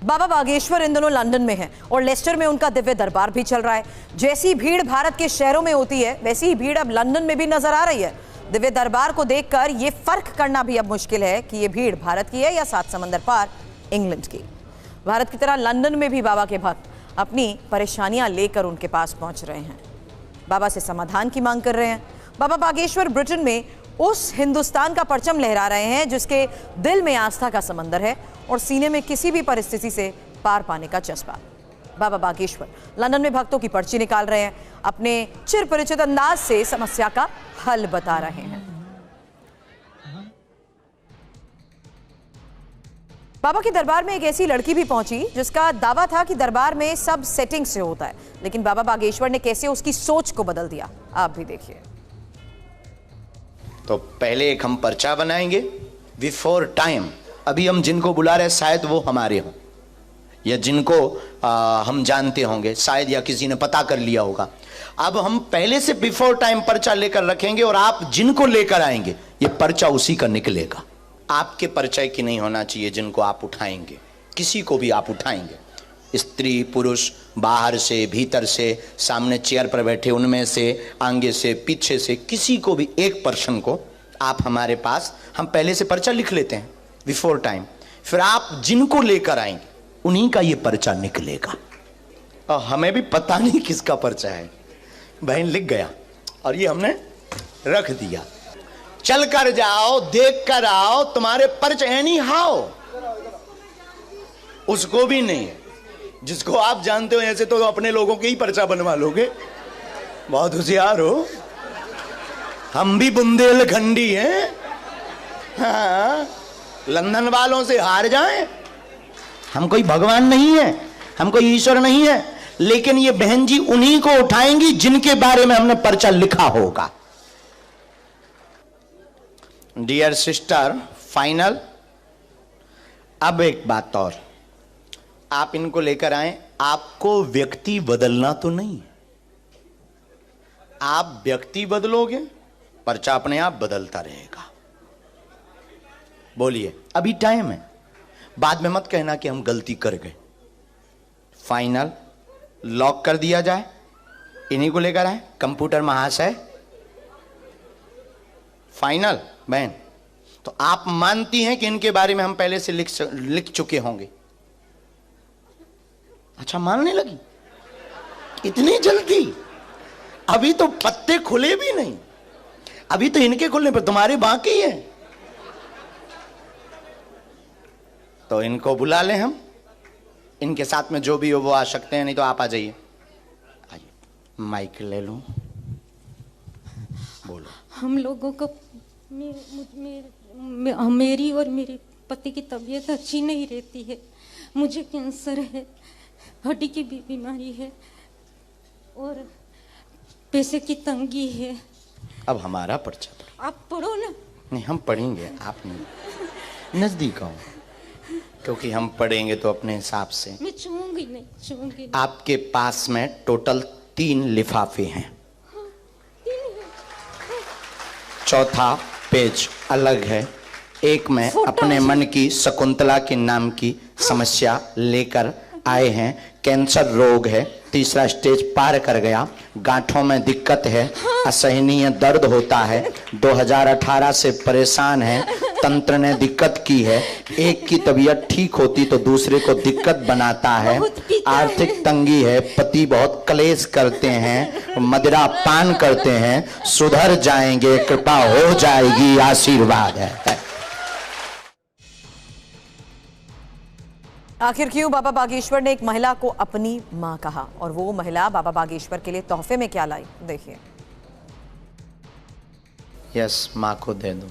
बाबा बागेश्वर इन दिनों लंदन में हैं और लेस्टर में उनका दिव्य दरबार भी चल रहा है। जैसी भीड़ भारत के शहरों में होती है वैसी ही भीड़ अब लंदन में भी नजर आ रही है। दिव्य दरबार को देखकर यह फर्क करना भी अब मुश्किल है कि यह भीड़ भारत की है या सात समंदर पार इंग्लैंड की। भारत की तरह लंदन में भी बाबा के भक्त अपनी परेशानियां लेकर उनके पास पहुंच रहे हैं, बाबा से समाधान की मांग कर रहे हैं। बाबा बागेश्वर ब्रिटेन में उस हिंदुस्तान का परचम लहरा रहे हैं जिसके दिल में आस्था का समंदर है और सीने में किसी भी परिस्थिति से पार पाने का जज्बा। बाबा बागेश्वर लंदन में भक्तों की पर्ची निकाल रहे हैं, अपने चिर परिचित अंदाज से समस्या का हल बता रहे हैं। बाबा के दरबार में एक ऐसी लड़की भी पहुंची जिसका दावा था कि दरबार में सब सेटिंग से होता है, लेकिन बाबा बागेश्वर ने कैसे उसकी सोच को बदल दिया, आप भी देखिए। तो पहले एक हम पर्चा बनाएंगे बिफोर टाइम। अभी हम जिनको बुला रहे हैं शायद वो हमारे हों या जिनको हम जानते होंगे शायद, या किसी ने पता कर लिया होगा। अब हम पहले से बिफोर टाइम पर्चा लेकर रखेंगे और आप जिनको लेकर आएंगे ये पर्चा उसी का निकलेगा। आपके परिचय की नहीं होना चाहिए जिनको आप उठाएंगे, किसी को भी आप उठाएंगे, स्त्री पुरुष, बाहर से भीतर से, सामने चेयर पर बैठे उनमें से, आगे से पीछे से, किसी को भी एक पर्सन को आप हमारे पास, हम पहले से पर्चा लिख लेते हैं बिफोर टाइम, फिर आप जिनको लेकर आएंगे उन्हीं का ये पर्चा निकलेगा। और हमें भी पता नहीं किसका पर्चा है, बहन लिख गया और ये हमने रख दिया। चल कर जाओ, देख कर आओ, तुम्हारे पर्चे एनी हाउ, उसको भी नहीं है। जिसको आप जानते हो ऐसे तो अपने लोगों के ही पर्चा बनवा लोगे, बहुत होशियार हो। हम भी बुंदेलखंडी हैं, हाँ, लंदन वालों से हार जाएं। हम कोई भगवान नहीं है, हम कोई ईश्वर नहीं है, लेकिन ये बहन जी उन्हीं को उठाएंगी जिनके बारे में हमने पर्चा लिखा होगा। Dear sister, final. अब एक बात और, आप इनको लेकर आए, आपको व्यक्ति बदलना तो नहीं, आप व्यक्ति बदलोगे पर्चा अपने आप बदलता रहेगा। बोलिए, अभी टाइम है, बाद में मत कहना कि हम गलती कर गए। फाइनल लॉक कर दिया जाए, इन्हीं को लेकर आए कंप्यूटर महाशय। फाइनल बहन, तो आप मानती हैं कि इनके बारे में हम पहले से लिख चुके होंगे? अच्छा, मानने लगी इतनी जल्दी? अभी तो पत्ते खुले भी नहीं, अभी तो इनके खुलने पर तुम्हारे बाकी है। तो इनको बुला लें हम, इनके साथ में जो भी हो वो आ सकते हैं, नहीं तो आप आ जाइए। आइए, माइक ले लो, बोलो। हम लोगों को मेरी और मेरे पति की तबीयत अच्छी नहीं रहती है। मुझे कैंसर है, हड्डी की भी बीमारी है और पैसे की तंगी है। अब हमारा पर्चा पढ़ो। आप पढ़ो ना। नहीं, हम पढ़ेंगे, आप नहीं, नजदीक आओ, क्योंकि हम पढ़ेंगे तो अपने हिसाब से। मैं छूंगी नहीं। आपके पास में टोटल 3 लिफाफे हैं। चौथा पेज अलग है। एक में अपने मन की शकुंतला के नाम की समस्या लेकर आए हैं, कैंसर रोग है, तीसरा स्टेज पार कर गया, गांठों में दिक्कत है, असहनीय दर्द होता है, 2018 से परेशान है, तंत्र ने दिक्कत की है, एक की तबीयत ठीक होती तो दूसरे को दिक्कत बनाता है, आर्थिक तंगी है, पति बहुत क्लेश करते हैं, मदिरा पान करते हैं, सुधर जाएंगे, कृपा हो जाएगी, आशीर्वाद है। आखिर क्यों बाबा बागेश्वर ने एक महिला को अपनी मां कहा और वो महिला बाबा बागेश्वर के लिए तोहफे में क्या लाई, देखिए। यस, मां को दे दो,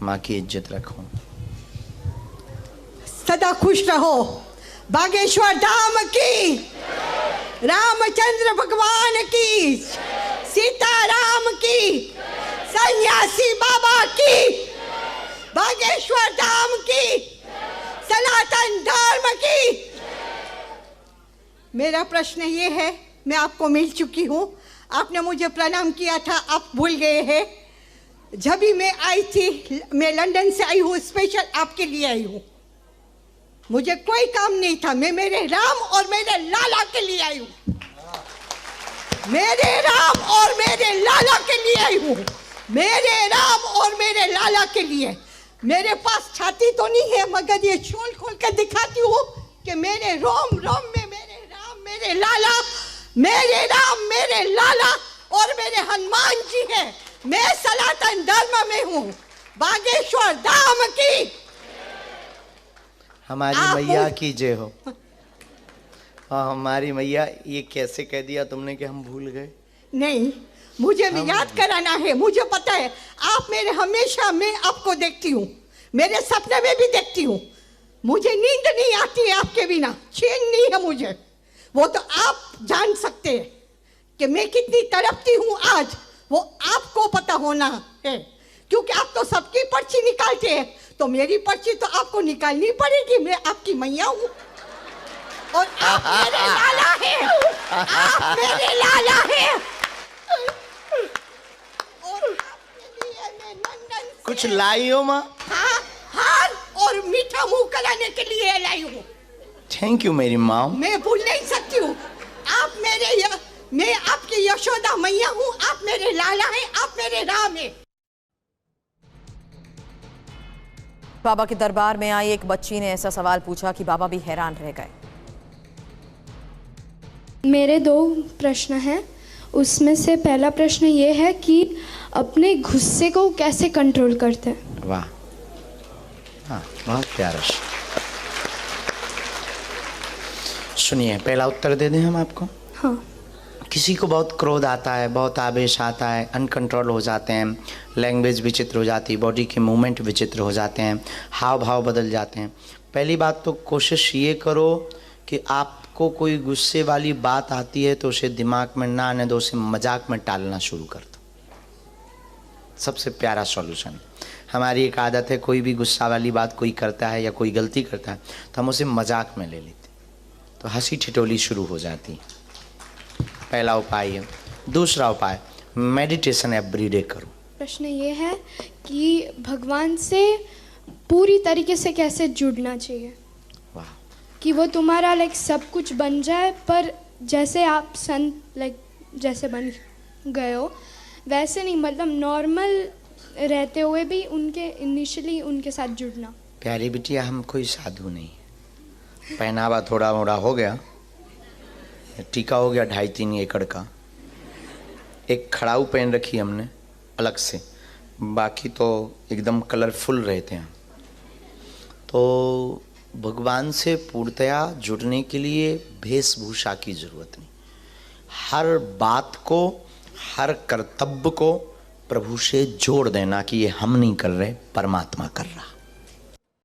मां की इज्जत रखो। सदा खुश रहो। बागेश्वर धाम की, रामचंद्र भगवान की, सीता राम की, सन्यासी बाबा की, बागेश्वर धाम की, सनातन धर्म की। मेरा प्रश्न ये है, मैं आपको मिल चुकी हूँ, आपने मुझे प्रणाम किया था, आप भूल गए हैं। जब भी मैं आई थी, मैं लंदन से आई हूँ, स्पेशल आपके लिए आई हूँ। मुझे कोई काम नहीं था। मैं मेरे राम और मेरे लाला के लिए आई हूँ। मेरे राम और मेरे लाला के लिए आई हूँ। मेरे राम और मेरे लाला के लिए। मेरे पास छाती तो नहीं है, मगर ये शोल खोल कर दिखाती हूँ कि मेरे रोम रोम में मेरे राम मेरे लाला, मेरे राम मेरे लाला और मेरे हनुमान जी हैं। मैं सनातन धर्म में हूँ। बागेश्वर धाम की हमारी मैया की जय हो। हाँ, हमारी मैया। ये कैसे कह दिया तुमने कि हम भूल गए? नहीं, मुझे भी याद कराना है। मुझे पता है आप मेरे, हमेशा मैं आपको देखती हूँ, मेरे सपने में भी देखती हूँ। मुझे नींद नहीं आती है आपके बिना, चैन नहीं है मुझे। वो तो आप जान सकते हैं कि मैं कितनी तड़पती हूँ आज, वो आपको पता होना है, क्योंकि आप तो सबकी पर्ची निकालते हैं, तो मेरी पर्ची तो आपको निकालनी पड़ेगी। मैं आपकी मैया हूँ और आप मेरे लाला हैं। आप मेरे लाला हैं। और आपके लिए मैं लंदन से कुछ लाई हो माँ? हाँ, हार और मीठा मुंह कराने के लिए लाई हूँ। थैंक यू मेरी माँ। मैं भूल नहीं सकती हूँ। आप मैं आपकी यशोदा मैया हूँ। आप मेरे लाला हैं, आप मेरे राम हैं। बाबा के दरबार में आई एक बच्ची ने ऐसा सवाल पूछा कि बाबा भी हैरान रह गए। मेरे 2 प्रश्न हैं। उसमें से पहला प्रश्न ये है कि अपने गुस्से को कैसे कंट्रोल करते हैं? वाह, हाँ, बहुत प्यारा। सुनिए, पहला उत्तर दे दें हम आपको। हाँ। किसी को बहुत क्रोध आता है, बहुत आवेश आता है, अनकंट्रोल हो जाते हैं, लैंग्वेज विचित्र हो जाती है, बॉडी के मूवमेंट विचित्र हो जाते हैं, हाव भाव बदल जाते हैं। पहली बात तो कोशिश ये करो कि आपको कोई गुस्से वाली बात आती है तो उसे दिमाग में ना आने दो, उसे मजाक में टालना शुरू कर दो। सबसे प्यारा सॉल्यूशन। हमारी एक आदत है, कोई भी गुस्सा वाली बात कोई करता है या कोई गलती करता है तो हम उसे मजाक में ले लेते, तो हंसी ठिठोली शुरू हो जाती है। पहला उपाय है। दूसरा उपाय, मेडिटेशन एवरीडे करो। प्रश्न ये है कि भगवान से पूरी तरीके से कैसे जुड़ना चाहिए? वाह। कि वो तुम्हारा सब कुछ बन जाए, पर जैसे आप संत जैसे बन गए हो वैसे नहीं, मतलब नॉर्मल रहते हुए भी उनके इनिशियली उनके साथ जुड़ना। प्यारी बिटिया, हम कोई साधु नहीं। पहनावा थोड़ा मोड़ा हो गया, टीका हो गया 2.5-3 एकड़ का, एक खड़ाऊ पहन रखी हमने अलग से, बाकी तो एकदम कलरफुल रहते हैं। तो भगवान से पूर्णतया जुड़ने के लिए वेशभूषा की जरूरत नहीं। हर बात को, हर कर्तव्य को प्रभु से जोड़ देना कि ये हम नहीं कर रहे, परमात्मा कर रहा।